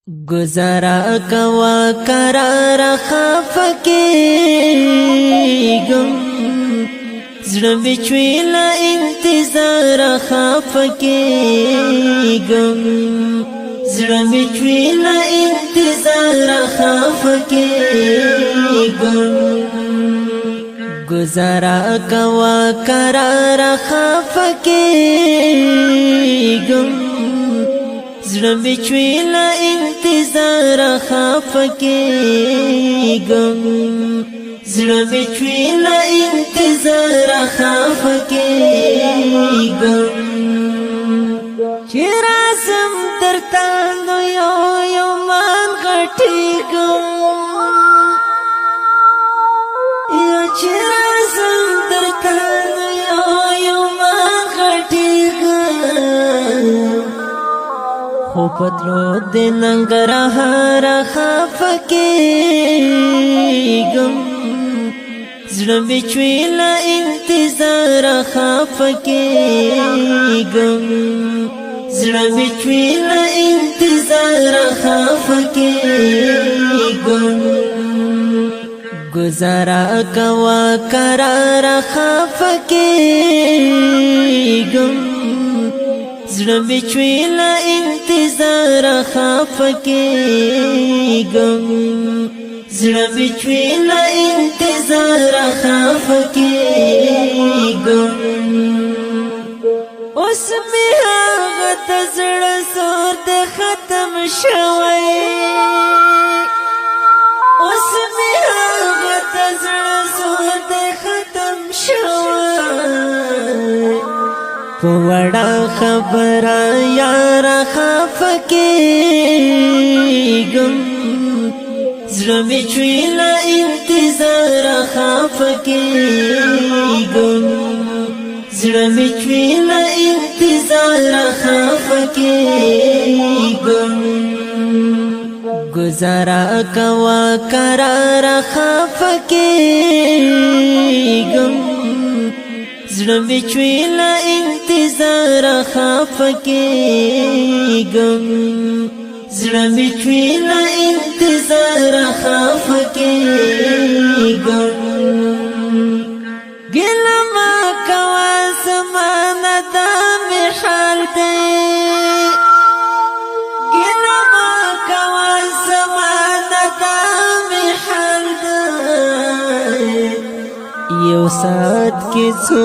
گزارا کوا قرار خفکیگم زړه بچوي لا انتظار خفکیگم زړه بچوي لا انتظار خفکیگم گزارا کوا قرار خفکیگم زړه بچوي لا انتظار خفکیگم زړه بچوي لا انتظار خفکیگم چې راسم درته نو یو مان غټیګم یا چې راسم درته نو یو مان غټیګم خو پتلو د ننګرهار خفکیګم زړه بچوي لا انتظار خفکیګم زړه بچوي لا انتظار خفکیګم گزارا کوا قرار خفکیګم زړه بچوي لا انتظار خفکیګم زړه بچوي لا انتظار خفکیګم اوس مې هغه ته زړه زور د ختم شوی اوس مې هغه ته زړه زور د ختم شوی په وړه خبره یار خفکیګم زړه بچوي لا انتظار خفکیګم زړه بچوي لا انتظار خفکیګم گزارا کوا قرار خفکیګم زړه بچوي لا انتظار خفکیګم زړه بچوي لا انتظار خفکیګم ګیله ما کوا زمانه دا مې حال دی ګیله ما کوا زمانه دا مې حال دی یو ساعت کې څو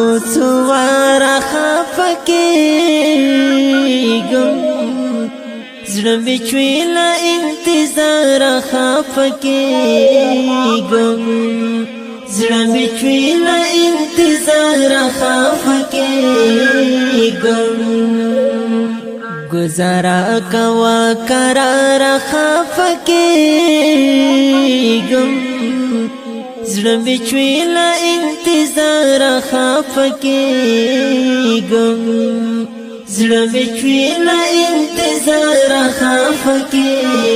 واره خفکیګم زړه بچوي لا انتظار خفکیګم زړه بچوي لا انتظار خفکیګم گزارا کوا قرار خفکیګم زړه بچوي لا انتظار خفکیګم زړه بچوي لا انتظار خفکیګم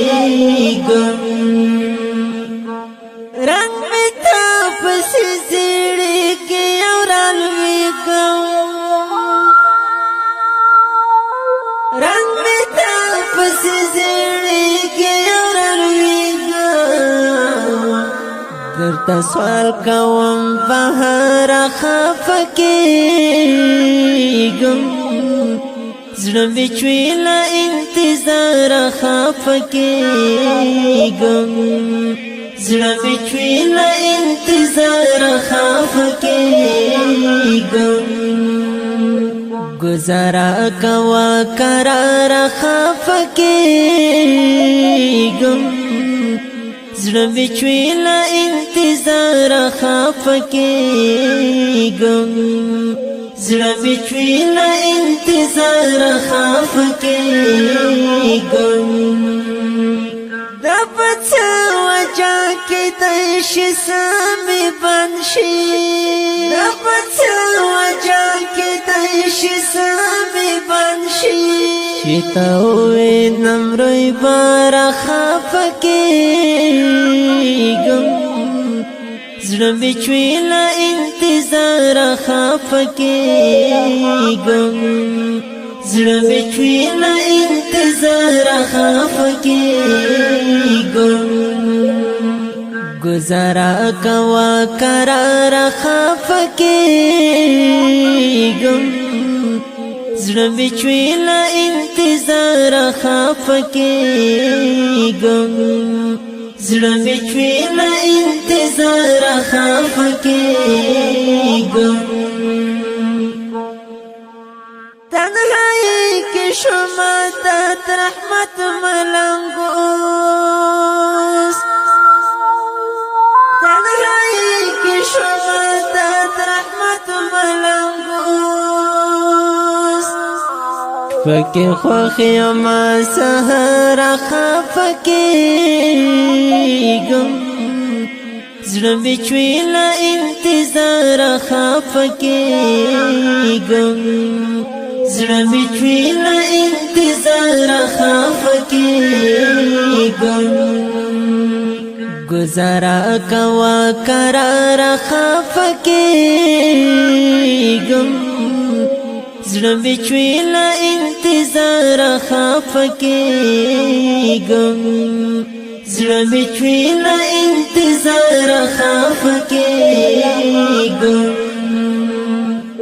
رنگ می تا پسې زړه کې اورالويګم رنگ می تا پسې زړه کې اورالويګم درته سوال کوم بهر خفکیګم زړه بچوي لا انتظار خفکیګم زړه بچوي لا انتظار خفکیګم گزارا کوا قرار خفکیګم زړه بچوي لا انتظار خفکیګم زړه بچوي لا انتظار خفکیګم دا پڅه وجا کې د شسمې بنشي دا پڅه وجا کې د شسمې بنشي چې تا وې نمرې بار خفکیګم زړه بچوي لا انتظار خفکیګم زړه مې چوي له انتظار خفګېږم گزارا کوا قرار خفګېږم زړه مې چوي له انتظار خفګېږم زړه مې چوي له انتظار خفګېږم تنهایی کې شومه د رحمت ملنګوس تنهایی کې شومه د رحمت ملنګوس پکې خوښ یم سحر خفګېږم زړه مې چوي له انتظار خفګېږم زړه مې چوي له انتظار خفګېږم گزارا کوا قرار خفګېږم زړه مې چوي له انتظار خفګېږم زړه مې چوي له انتظار خفګېږم